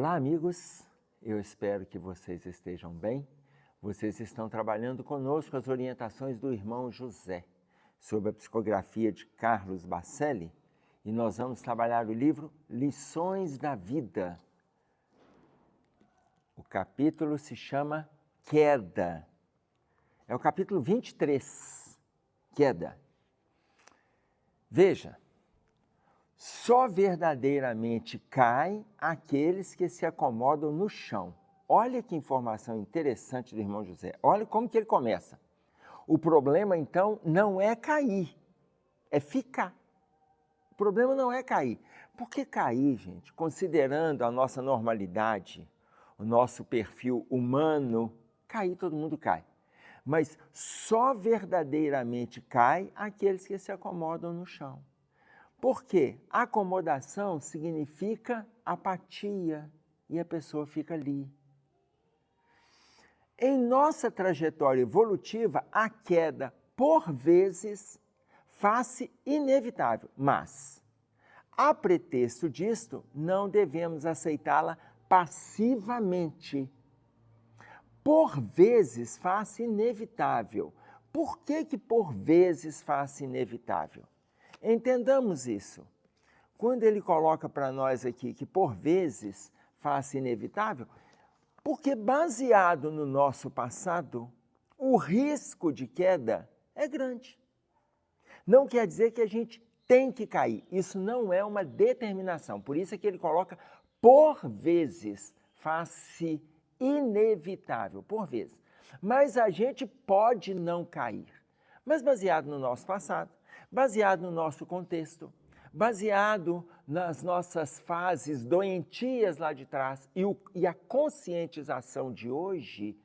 Olá, amigos. Eu espero que vocês estejam bem. Vocês estão trabalhando conosco as orientações do irmão José sobre a psicografia de Carlos Bacelli e nós vamos trabalhar o livro Lições da Vida. O capítulo se chama Queda. É o capítulo 23, Queda. Veja, só verdadeiramente caem aqueles que se acomodam no chão. Olha que informação interessante do irmão José. Olha como que ele começa. O problema, então, não é cair, é ficar. O problema não é cair. Por que cair, gente? Considerando a nossa normalidade, o nosso perfil humano, cair todo mundo cai. Mas só verdadeiramente cai aqueles que se acomodam no chão. Porque acomodação significa apatia e a pessoa fica ali. Em nossa trajetória evolutiva, a queda, por vezes, faz-se inevitável, mas, a pretexto disto, não devemos aceitá-la passivamente. Por vezes faz-se inevitável. Por que por vezes faz-se inevitável? Entendamos isso. Quando ele coloca para nós aqui que por vezes faz-se inevitável, porque baseado no nosso passado, o risco de queda é grande. Não quer dizer que a gente tem que cair. Isso não é uma determinação. Por isso é que ele coloca por vezes faz-se inevitável, por vezes. Mas a gente pode não cair. Mas baseado no nosso passado, baseado no nosso contexto, baseado nas nossas fases doentias lá de trás e a conscientização de hoje,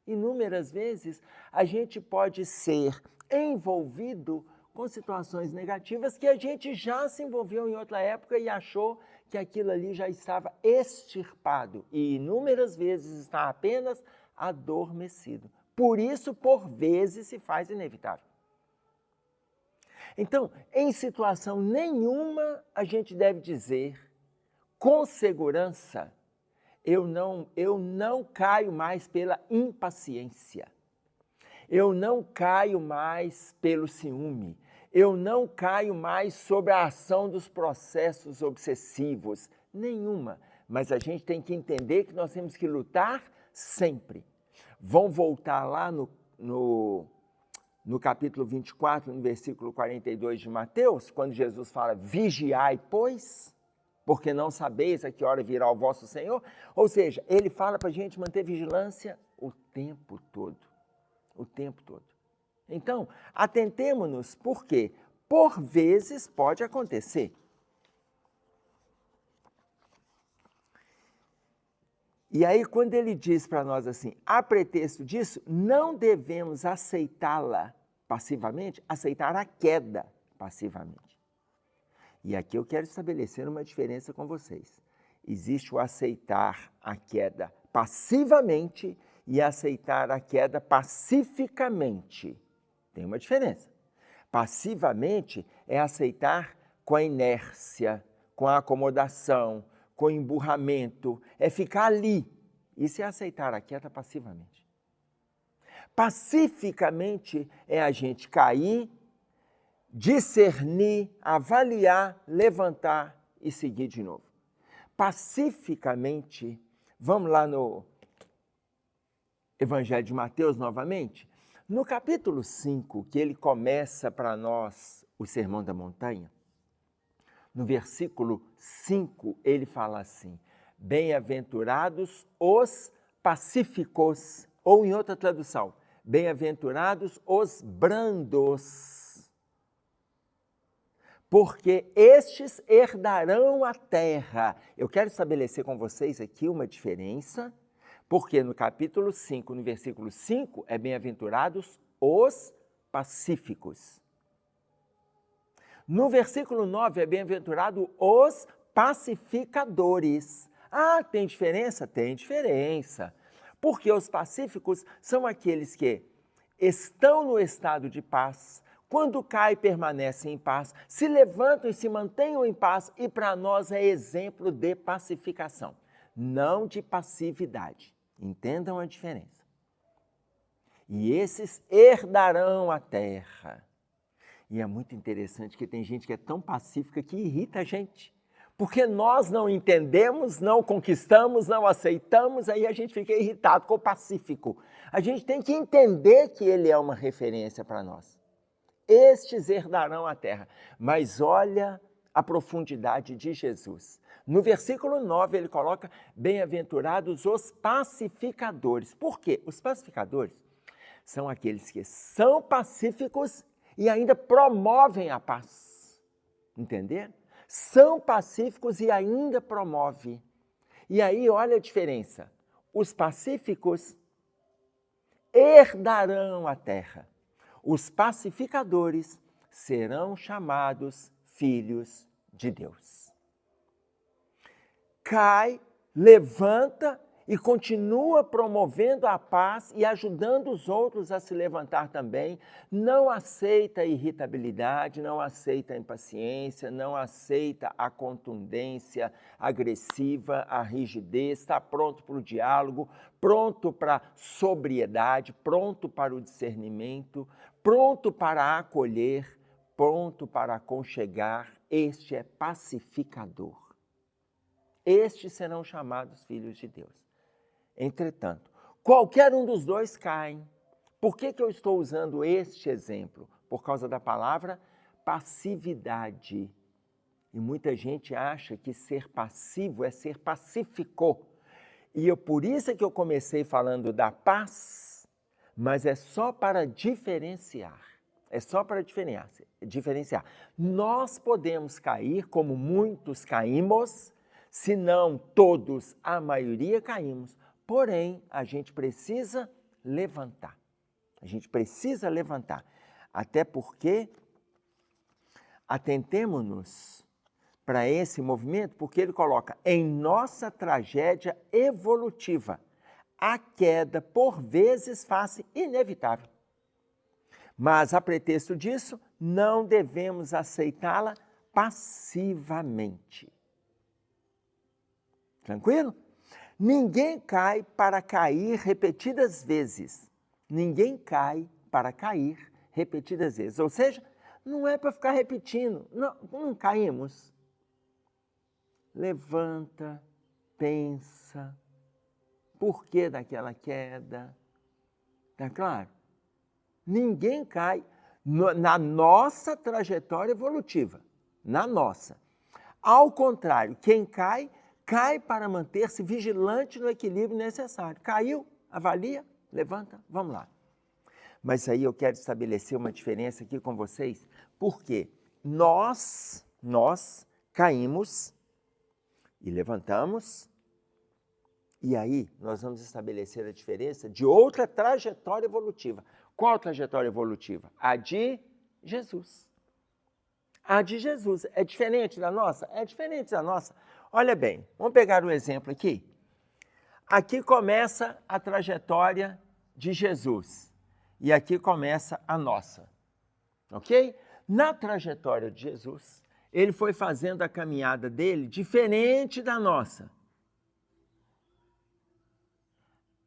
inúmeras vezes a gente pode ser envolvido com situações negativas que a gente já se envolveu em outra época e achou que aquilo ali já estava extirpado e inúmeras vezes está apenas adormecido. Por isso, por vezes, se faz inevitável. Então, em situação nenhuma, a gente deve dizer com segurança, eu não caio mais pela impaciência, eu não caio mais pelo ciúme, eu não caio mais sobre a ação dos processos obsessivos, nenhuma. Mas a gente tem que entender que nós temos que lutar sempre. Vão voltar lá no capítulo 24, no versículo 42 de Mateus, quando Jesus fala, vigiai, pois, porque não sabeis a que hora virá o vosso Senhor. Ou seja, ele fala para a gente manter vigilância o tempo todo. O tempo todo. Então, atentemo-nos, porque por vezes pode acontecer. E aí, quando ele diz para nós assim, a pretexto disso, não devemos aceitá-la passivamente, aceitar a queda passivamente. E aqui eu quero estabelecer uma diferença com vocês. Existe o aceitar a queda passivamente e aceitar a queda pacificamente. Tem uma diferença. Passivamente é aceitar com a inércia, com a acomodação, com emburramento, é ficar ali. Isso é aceitar a queda passivamente. Pacificamente é a gente cair, discernir, avaliar, levantar e seguir de novo. Pacificamente, vamos lá no Evangelho de Mateus novamente, no capítulo 5, que ele começa para nós o Sermão da Montanha, no versículo 5, ele fala assim, bem-aventurados os pacíficos, ou em outra tradução, bem-aventurados os brandos, porque estes herdarão a terra. Eu quero estabelecer com vocês aqui uma diferença, porque no capítulo 5, no versículo 5, é bem-aventurados os pacíficos. No versículo 9, é bem-aventurado os pacificadores. Ah, tem diferença? Tem diferença. Porque os pacíficos são aqueles que estão no estado de paz, quando caem, permanecem em paz, se levantam e se mantenham em paz, e para nós é exemplo de pacificação. não de passividade. Entendam a diferença. E esses herdarão a terra. E é muito interessante que tem gente que é tão pacífica que irrita a gente. Porque nós não entendemos, não conquistamos, não aceitamos, aí a gente fica irritado com o pacífico. A gente tem que entender que ele é uma referência para nós. Estes herdarão a terra. Mas olha a profundidade de Jesus. No versículo 9 ele coloca, bem-aventurados os pacificadores. Por quê? Os pacificadores são aqueles que são pacíficos e ainda promovem a paz. Entenderam? São pacíficos e ainda promovem. E aí, olha a diferença. Os pacíficos herdarão a terra. Os pacificadores serão chamados filhos de Deus. Cai, levanta e continua promovendo a paz e ajudando os outros a se levantar também. Não aceita a irritabilidade, não aceita a impaciência, não aceita a contundência agressiva, a rigidez, está pronto para o diálogo, pronto para a sobriedade, pronto para o discernimento, pronto para acolher, pronto para aconchegar. Este é pacificador. Estes serão chamados filhos de Deus. Entretanto, qualquer um dos dois cai. Por que eu estou usando este exemplo? Por causa da palavra passividade. E muita gente acha que ser passivo é ser pacífico. E por isso é que eu comecei falando da paz, mas é só para diferenciar. É só para diferenciar. Nós podemos cair como muitos caímos, se não todos, a maioria caímos. Porém, a gente precisa levantar. A gente precisa levantar. Até porque atentemo-nos para esse movimento, porque ele coloca em nossa tragédia evolutiva a queda, por vezes, faz inevitável. Mas, a pretexto disso, não devemos aceitá-la passivamente. Tranquilo? Ninguém cai para cair repetidas vezes. Ninguém cai para cair repetidas vezes. Ou seja, não é para ficar repetindo. Não caímos. Levanta, pensa. Por que daquela queda? Está claro? Ninguém cai na nossa trajetória evolutiva. Na nossa. Ao contrário, quem cai para manter-se vigilante no equilíbrio necessário. Caiu, avalia, levanta, vamos lá. Mas aí eu quero estabelecer uma diferença aqui com vocês, porque nós caímos e levantamos, e aí nós vamos estabelecer a diferença de outra trajetória evolutiva. Qual trajetória evolutiva? A de Jesus. A de Jesus. É diferente da nossa? É diferente da nossa. Olha bem, vamos pegar um exemplo aqui. Aqui começa a trajetória de Jesus e aqui começa a nossa, ok? Na trajetória de Jesus, ele foi fazendo a caminhada dele diferente da nossa.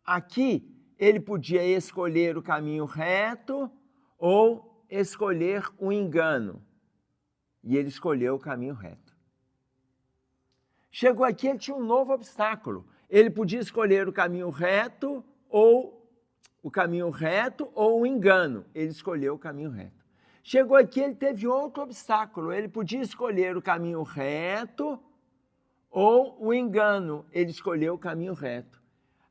Aqui, ele podia escolher o caminho reto ou escolher o engano. E ele escolheu o caminho reto. Chegou aqui, ele tinha um novo obstáculo. Ele podia escolher o caminho reto ou o engano. Ele escolheu o caminho reto. Chegou aqui, ele teve outro obstáculo. Ele podia escolher o caminho reto ou o engano. Ele escolheu o caminho reto.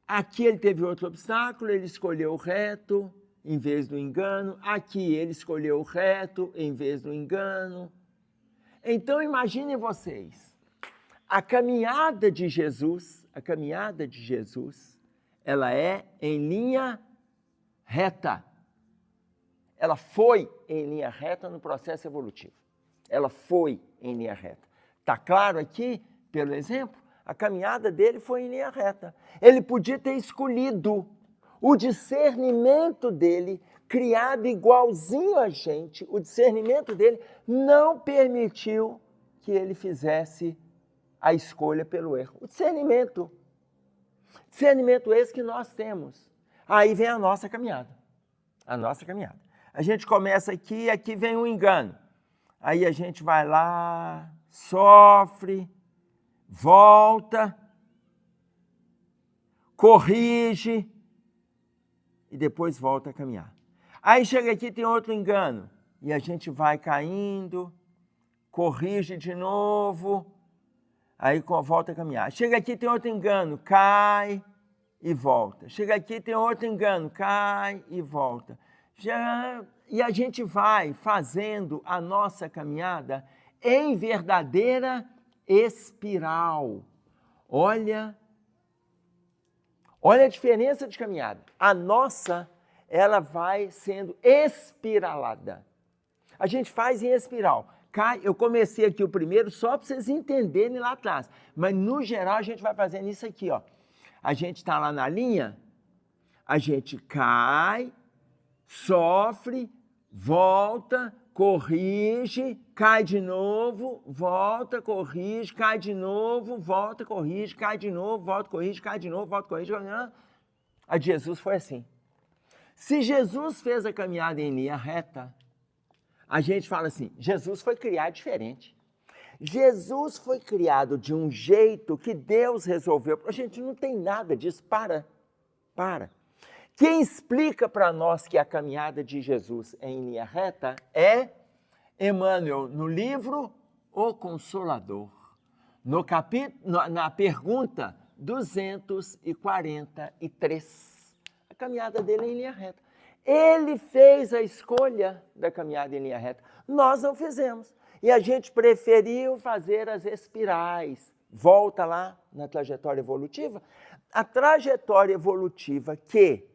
Aqui ele teve outro obstáculo, ele escolheu o reto em vez do engano. Aqui ele escolheu o reto em vez do engano. Então imaginem vocês. A caminhada de Jesus, ela é em linha reta. Ela foi em linha reta no processo evolutivo. Ela foi em linha reta. Está claro aqui, pelo exemplo? A caminhada dele foi em linha reta. Ele podia ter escolhido o discernimento dele, criado igualzinho a gente, o discernimento dele não permitiu que ele fizesse a escolha pelo erro. O discernimento Discernimento esse que nós temos. Aí vem a nossa caminhada. A nossa caminhada. A gente começa aqui, aqui vem um engano. Aí a gente vai lá, sofre, volta, corrige e depois volta a caminhar. Aí chega aqui, tem outro engano. E a gente vai caindo, corrige de novo, aí volta a caminhar. Chega aqui, tem outro engano, cai e volta. Chega aqui, tem outro engano, cai e volta. E a gente vai fazendo a nossa caminhada em verdadeira espiral. Olha a diferença de caminhada. A nossa, ela vai sendo espiralada. A gente faz em espiral. Eu comecei aqui o primeiro só para vocês entenderem lá atrás. Mas, no geral, a gente vai fazendo isso aqui, ó. A gente está lá na linha, a gente cai, sofre, volta, corrige, cai de novo, volta, corrige, cai de novo, volta, corrige, cai de novo, volta, corrige, cai de novo, volta, corrige. A de Jesus foi assim. Se Jesus fez a caminhada em linha reta, a gente fala assim, Jesus foi criado diferente. Jesus foi criado de um jeito que Deus resolveu. A gente não tem nada disso. Para. Quem explica para nós que a caminhada de Jesus é em linha reta é Emmanuel, no livro O Consolador, na pergunta 243. A caminhada dele é em linha reta. Ele fez a escolha da caminhada em linha reta. Nós não fizemos. E a gente preferiu fazer as espirais. Volta lá na trajetória evolutiva. A trajetória evolutiva que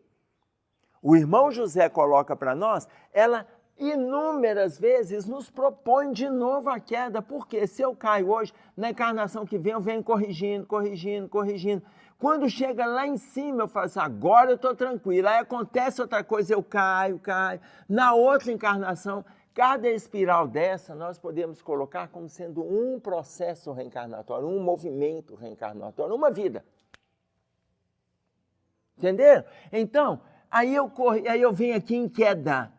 o irmão José coloca para nós, ela inúmeras vezes nos propõe de novo a queda. Porque se eu caio hoje, na encarnação que vem, eu venho corrigindo. Quando chega lá em cima, eu falo assim, agora eu estou tranquilo. Aí acontece outra coisa, eu caio. Na outra encarnação, cada espiral dessa, nós podemos colocar como sendo um processo reencarnatório, um movimento reencarnatório, uma vida. Entenderam? Então, aí eu venho aqui em queda.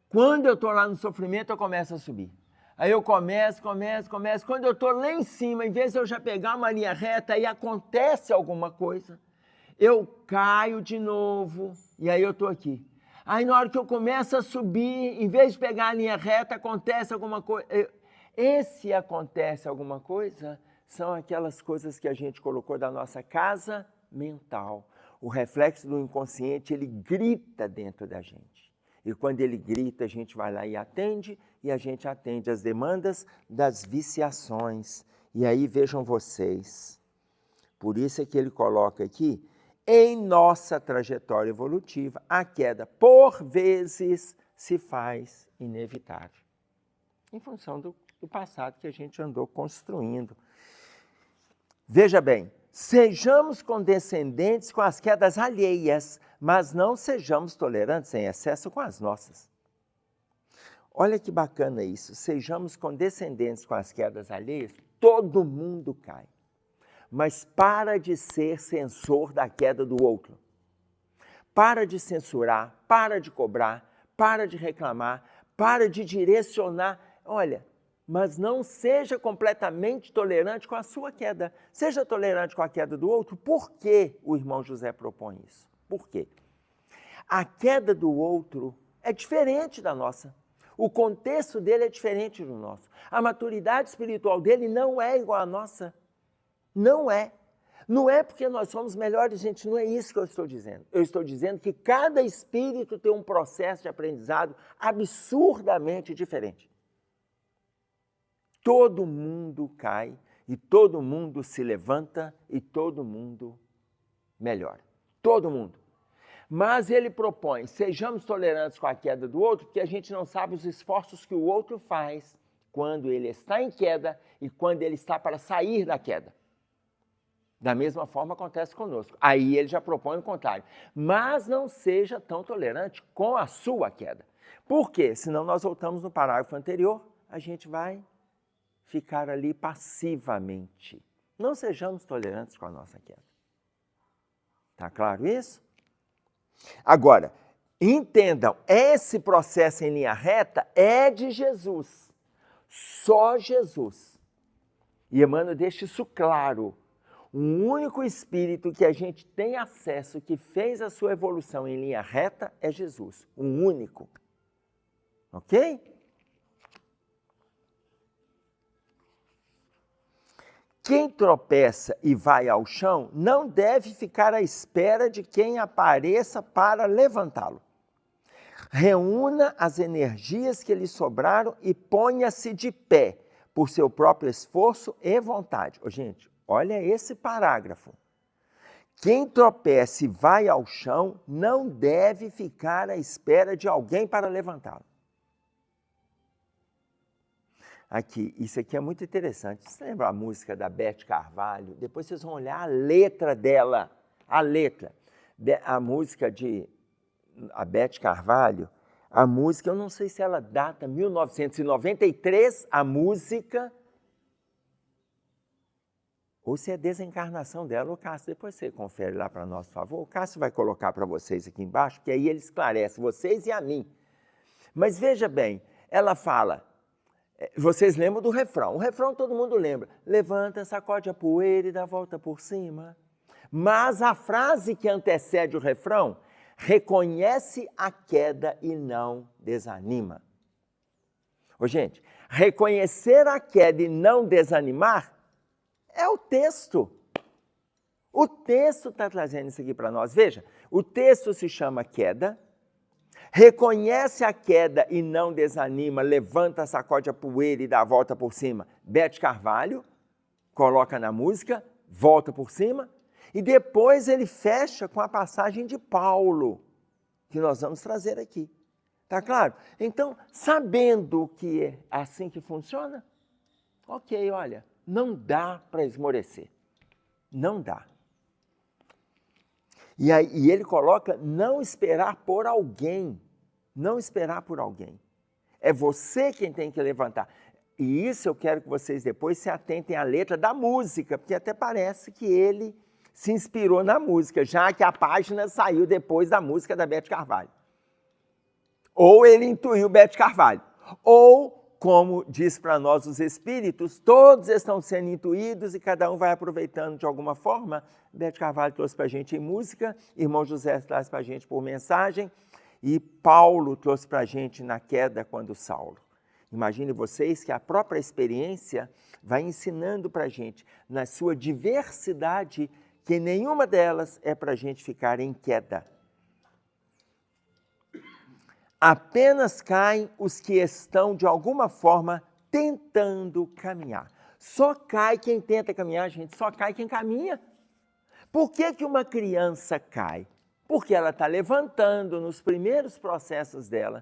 Quando eu estou lá no sofrimento, eu começo a subir. Aí eu começo. Quando eu estou lá em cima, em vez de eu já pegar uma linha reta, aí acontece alguma coisa, eu caio de novo, e aí eu estou aqui. Aí na hora que eu começo a subir, em vez de pegar a linha reta, acontece alguma coisa. Esse acontece alguma coisa são aquelas coisas que a gente colocou da nossa casa mental. O reflexo do inconsciente, ele grita dentro da gente. E quando ele grita, a gente vai lá e atende, e a gente atende as demandas das viciações. E aí vejam vocês, por isso é que ele coloca aqui, em nossa trajetória evolutiva, a queda, por vezes, se faz inevitável. Em função do passado que a gente andou construindo. Veja bem, sejamos condescendentes com as quedas alheias, mas não sejamos tolerantes em excesso com as nossas. Olha que bacana isso, sejamos condescendentes com as quedas alheias, todo mundo cai. Mas para de ser censor da queda do outro. Para de censurar, para de cobrar, para de reclamar, para de direcionar. Olha, mas não seja completamente tolerante com a sua queda. Seja tolerante com a queda do outro. Por que o irmão José propõe isso? Por quê? A queda do outro é diferente da nossa. O contexto dele é diferente do nosso. A maturidade espiritual dele não é igual à nossa. Não é. Não é porque nós somos melhores, gente, não é isso que eu estou dizendo. Eu estou dizendo que cada espírito tem um processo de aprendizado absurdamente diferente. Todo mundo cai e todo mundo se levanta e todo mundo melhora. Todo mundo. Mas ele propõe, sejamos tolerantes com a queda do outro, porque a gente não sabe os esforços que o outro faz quando ele está em queda e quando ele está para sair da queda. Da mesma forma acontece conosco. Aí ele já propõe o contrário. Mas não seja tão tolerante com a sua queda. Por quê? Senão nós voltamos no parágrafo anterior, a gente vai ficar ali passivamente. Não sejamos tolerantes com a nossa queda. Tá claro isso? Agora, entendam, esse processo em linha reta é de Jesus. Só Jesus. E Emmanuel deixa isso claro. O único espírito que a gente tem acesso, que fez a sua evolução em linha reta, é Jesus. O único. Ok? Quem tropeça e vai ao chão não deve ficar à espera de quem apareça para levantá-lo. Reúna as energias que lhe sobraram e ponha-se de pé, por seu próprio esforço e vontade. Gente, olha esse parágrafo. Quem tropeça e vai ao chão não deve ficar à espera de alguém para levantá-lo. Aqui, isso aqui é muito interessante. Você lembra a música da Beth Carvalho? Depois vocês vão olhar a letra dela. A letra. A música de a Beth Carvalho, a música, eu não sei se ela data 1993, a música, ou se é desencarnação dela. O Cássio, depois você confere lá para nós, por favor. O Cássio vai colocar para vocês aqui embaixo, que aí ele esclarece, vocês e a mim. Mas veja bem, ela fala, vocês lembram do refrão. O refrão todo mundo lembra. Levanta, sacode a poeira e dá a volta por cima. Mas a frase que antecede o refrão, reconhece a queda e não desanima. Gente, reconhecer a queda e não desanimar é o texto. O texto está trazendo isso aqui para nós. Veja, o texto se chama queda, reconhece a queda e não desanima, levanta, sacode a poeira e dá a volta por cima. Beth Carvalho coloca na música, volta por cima, e depois ele fecha com a passagem de Paulo, que nós vamos trazer aqui. Tá claro? Então, sabendo que é assim que funciona, ok, olha, não dá para esmorecer. Não dá. E ele coloca não esperar por alguém. Não esperar por alguém. É você quem tem que levantar. E isso eu quero que vocês depois se atentem à letra da música, porque até parece que ele se inspirou na música, já que a página saiu depois da música da Beth Carvalho. Ou ele intuiu Beth Carvalho. Ou, como diz para nós os espíritos, todos estão sendo intuídos e cada um vai aproveitando de alguma forma. Beth Carvalho trouxe para a gente em música, irmão José traz para a gente por mensagem, e Paulo trouxe para a gente na queda quando Saulo. Imagine vocês que a própria experiência vai ensinando para a gente, na sua diversidade, que nenhuma delas é para a gente ficar em queda. Apenas caem os que estão, de alguma forma, tentando caminhar. Só cai quem tenta caminhar, gente, só cai quem caminha. Por que uma criança cai? Porque ela está levantando nos primeiros processos dela,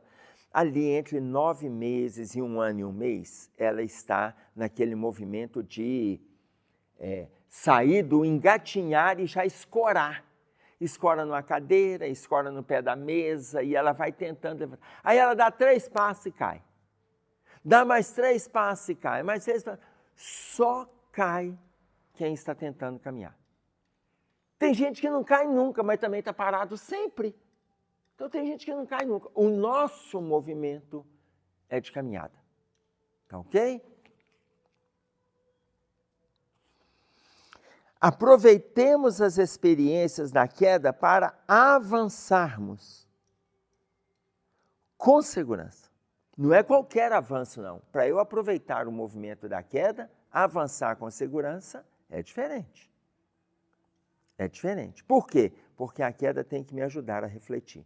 ali entre 9 meses e 1 ano e 1 mês, ela está naquele movimento de sair do engatinhar e já escorar. Escora numa cadeira, escora no pé da mesa e ela vai tentando levantar. Aí ela dá 3 passos e cai. Dá mais 3 passos e cai, mais 3 passos. Só cai quem está tentando caminhar. Tem gente que não cai nunca, mas também está parado sempre. Então tem gente que não cai nunca. O nosso movimento é de caminhada. Tá ok? Aproveitemos as experiências da queda para avançarmos com segurança. Não é qualquer avanço, não. Para eu aproveitar o movimento da queda, avançar com segurança é diferente. É diferente. Por quê? Porque a queda tem que me ajudar a refletir.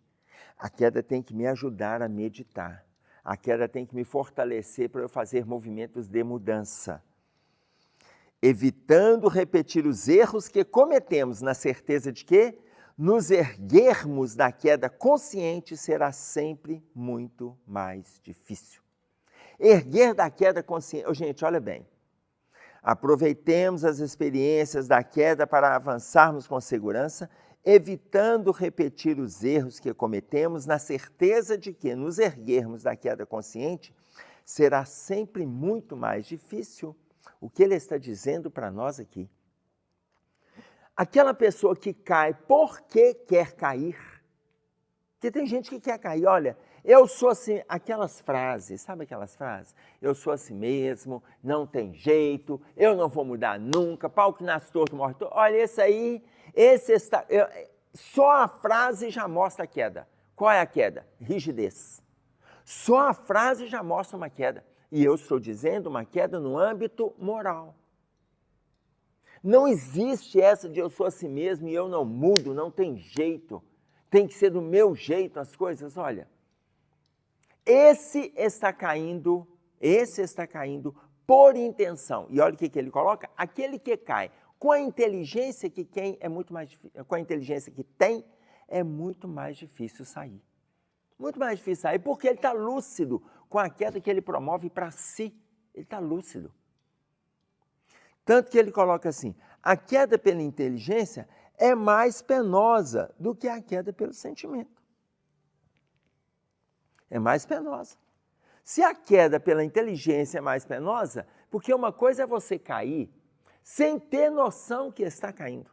A queda tem que me ajudar a meditar. A queda tem que me fortalecer para eu fazer movimentos de mudança. Evitando repetir os erros que cometemos, na certeza de que nos erguermos da queda consciente será sempre muito mais difícil. Erguer da queda consciente... Gente, olha bem. Aproveitemos as experiências da queda para avançarmos com segurança, evitando repetir os erros que cometemos, na certeza de que nos erguermos da queda consciente será sempre muito mais difícil. O que ele está dizendo para nós aqui? Aquela pessoa que cai porque quer cair. Porque tem gente que quer cair. Olha, eu sou assim, aquelas frases, sabe aquelas frases? Eu sou assim mesmo, não tem jeito, eu não vou mudar nunca, pau que nasce torto, morre torto. Olha, só a frase já mostra a queda. Qual é a queda? Rigidez. Só a frase já mostra uma queda. E eu estou dizendo uma queda no âmbito moral. Não existe essa de eu sou assim mesmo e eu não mudo, não tem jeito. Tem que ser do meu jeito as coisas. Olha, esse está caindo por intenção. E olha o que ele coloca, aquele que cai com a inteligência que tem é muito mais difícil sair. Muito mais difícil sair, porque ele está lúcido com a queda que ele promove para si. Ele está lúcido. Tanto que ele coloca assim, a queda pela inteligência é mais penosa do que a queda pelo sentimento. É mais penosa. Se a queda pela inteligência é mais penosa, porque uma coisa é você cair sem ter noção que está caindo.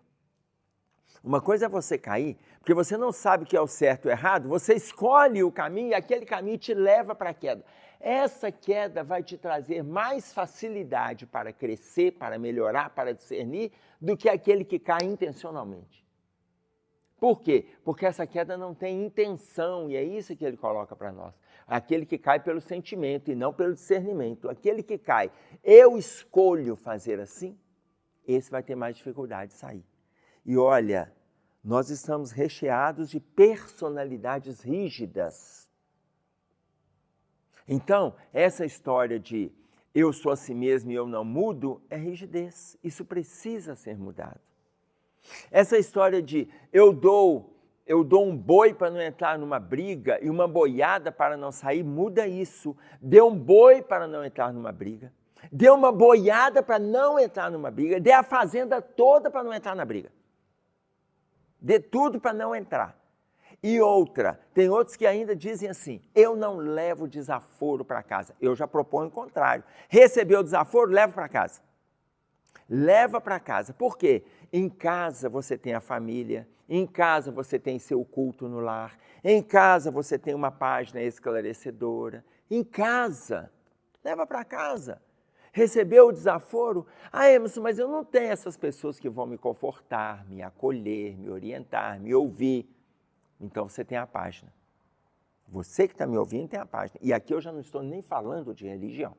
Uma coisa é você cair, porque você não sabe o que é o certo ou o errado, você escolhe o caminho e aquele caminho te leva para a queda. Essa queda vai te trazer mais facilidade para crescer, para melhorar, para discernir, do que aquele que cai intencionalmente. Por quê? Porque essa queda não tem intenção, e é isso que ele coloca para nós. Aquele que cai pelo sentimento e não pelo discernimento. Aquele que cai, eu escolho fazer assim, esse vai ter mais dificuldade de sair. E olha, nós estamos recheados de personalidades rígidas. Então, essa história de eu sou assim mesmo e eu não mudo é rigidez. Isso precisa ser mudado. Essa história de eu dou um boi para não entrar numa briga e uma boiada para não sair, muda isso. Dê um boi para não entrar numa briga. Dê uma boiada para não entrar numa briga. Dê a fazenda toda para não entrar na briga. Dê tudo para não entrar. E outra, tem outros que ainda dizem assim, eu não levo desaforo para casa. Eu já proponho o contrário. Recebeu o desaforo, leva para casa. Leva para casa. Por quê? Em casa você tem a família, em casa você tem seu culto no lar, em casa você tem uma página esclarecedora. Em casa, leva para casa. Recebeu o desaforo? Ah, Emerson, mas eu não tenho essas pessoas que vão me confortar, me acolher, me orientar, me ouvir. Então você tem a página. Você que está me ouvindo tem a página. E aqui eu já não estou nem falando de religião.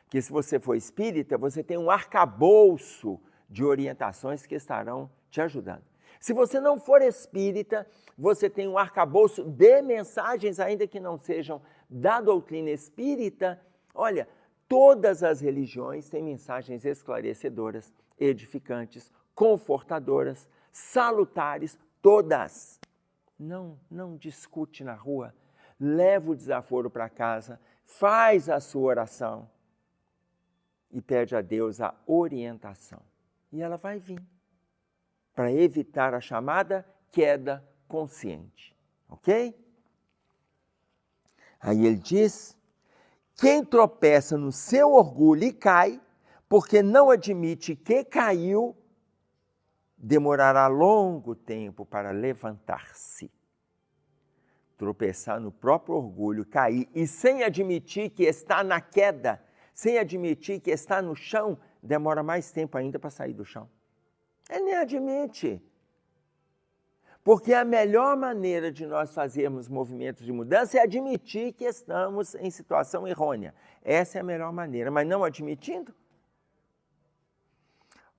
Porque se você for espírita, você tem um arcabouço de orientações que estarão te ajudando. Se você não for espírita, você tem um arcabouço de mensagens, ainda que não sejam da doutrina espírita. Olha, todas as religiões têm mensagens esclarecedoras, edificantes, confortadoras, salutares, todas. Não discute na rua, leva o desaforo para casa, faz a sua oração e pede a Deus a orientação. E ela vai vir para evitar a chamada queda consciente, ok? Aí ele diz, quem tropeça no seu orgulho e cai, porque não admite que caiu, demorará longo tempo para levantar-se. Tropeçar no próprio orgulho, cair, e sem admitir que está na queda, sem admitir que está no chão, demora mais tempo ainda para sair do chão. Ele nem admite. Porque a melhor maneira de nós fazermos movimentos de mudança é admitir que estamos em situação errônea. Essa é a melhor maneira, mas não admitindo.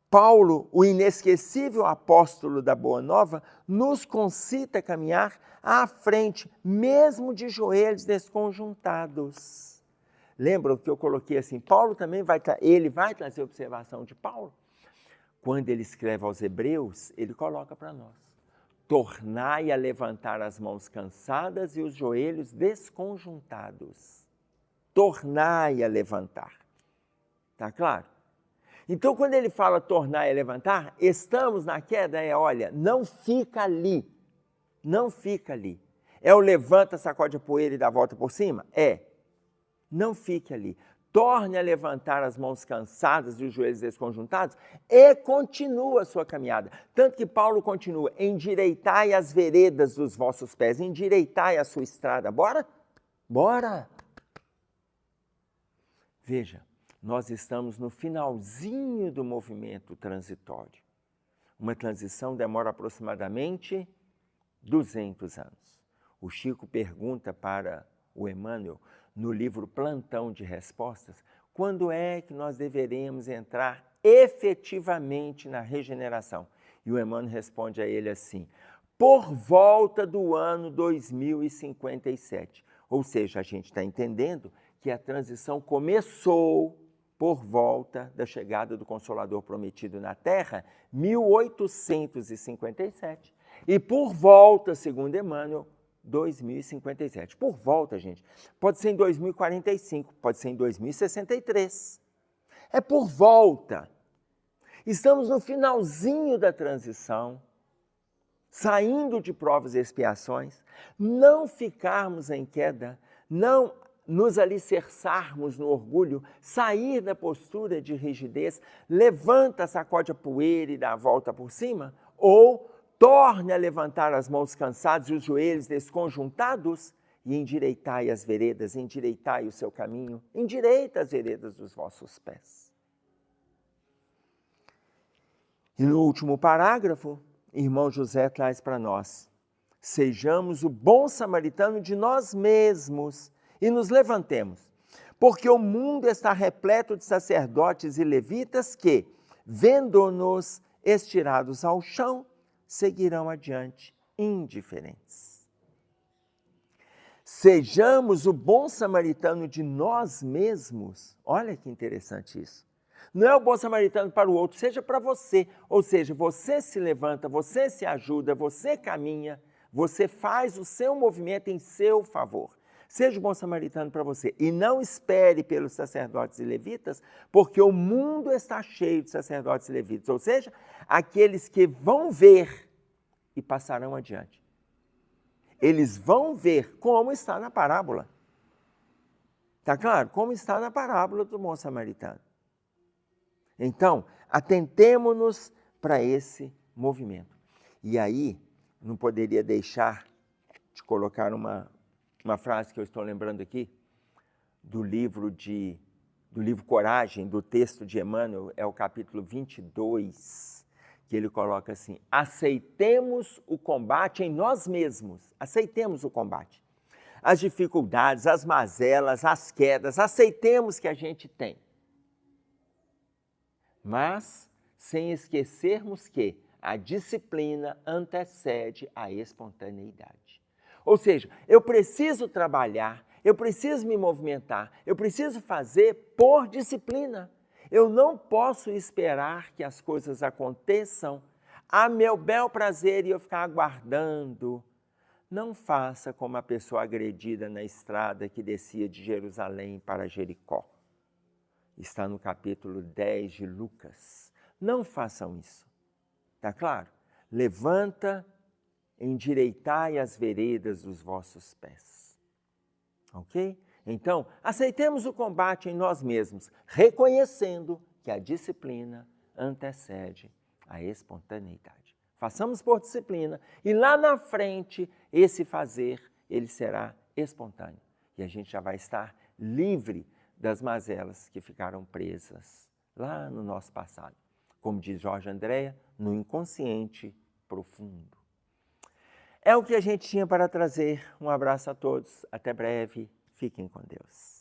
Paulo, o inesquecível apóstolo da Boa Nova, nos concita a caminhar à frente, mesmo de joelhos desconjuntados. Lembram que eu coloquei assim, Paulo também vai trazer observação de Paulo? Quando ele escreve aos Hebreus, ele coloca para nós, tornai a levantar as mãos cansadas e os joelhos desconjuntados. Tornai a levantar. Está claro? Então, quando ele fala tornar e levantar, estamos na queda, olha, não fica ali. Não fica ali. É o levanta, sacode a poeira e dá a volta por cima? É. Não fique ali. torne a levantar as mãos cansadas e os joelhos desconjuntados e continua a sua caminhada. Tanto que Paulo continua, endireitai as veredas dos vossos pés, endireitai a sua estrada. Bora? Bora! Veja, nós estamos no finalzinho do movimento transitório. Uma transição demora aproximadamente 200 anos. O Chico pergunta para o Emmanuel, no livro Plantão de Respostas, quando é que nós deveremos entrar efetivamente na regeneração? E o Emmanuel responde a ele assim, por volta do ano 2057. Ou seja, a gente está entendendo que a transição começou por volta da chegada do Consolador Prometido na Terra, 1857, e por volta, segundo Emmanuel, 2057. Por volta, gente, pode ser em 2045, pode ser em 2063. É por volta. Estamos no finalzinho da transição, saindo de provas e expiações, não ficarmos em queda, não nos alicerçarmos no orgulho, sair da postura de rigidez, levanta, sacode a poeira e dá a volta por cima, ou torne a levantar as mãos cansadas e os joelhos desconjuntados e endireitai as veredas, endireitai o seu caminho, endireita as veredas dos vossos pés. E no último parágrafo, irmão José traz para nós, sejamos o bom samaritano de nós mesmos e nos levantemos, porque o mundo está repleto de sacerdotes e levitas que, vendo-nos estirados ao chão, seguirão adiante indiferentes. Sejamos o bom samaritano de nós mesmos. Olha que interessante isso. Não é o bom samaritano para o outro, seja para você. Ou seja, você se levanta, você se ajuda, você caminha, você faz o seu movimento em seu favor. Seja o bom samaritano para você e não espere pelos sacerdotes e levitas, porque o mundo está cheio de sacerdotes e levitas, ou seja, aqueles que vão ver e passarão adiante. Eles vão ver como está na parábola. Está claro? Como está na parábola do bom samaritano. Então, atentemo-nos para esse movimento. E aí, não poderia deixar de colocar uma frase que eu estou lembrando aqui, do livro Coragem, do texto de Emmanuel, é o capítulo 22, que ele coloca assim, aceitemos o combate em nós mesmos, aceitemos o combate. As dificuldades, as mazelas, as quedas, aceitemos que a gente tem. Mas sem esquecermos que a disciplina antecede a espontaneidade. Ou seja, eu preciso trabalhar, eu preciso me movimentar, eu preciso fazer por disciplina. Eu não posso esperar que as coisas aconteçam a meu bel prazer e eu ficar aguardando. Não faça como a pessoa agredida na estrada que descia de Jerusalém para Jericó. Está no capítulo 10 de Lucas. Não façam isso. Está claro? Levanta, endireitai as veredas dos vossos pés. Ok? Então, aceitemos o combate em nós mesmos, reconhecendo que a disciplina antecede a espontaneidade. Façamos por disciplina e lá na frente, esse fazer, ele será espontâneo. E a gente já vai estar livre das mazelas que ficaram presas lá no nosso passado. Como diz Jorge Andréa, no inconsciente profundo. É o que a gente tinha para trazer. Um abraço a todos. Até breve. Fiquem com Deus.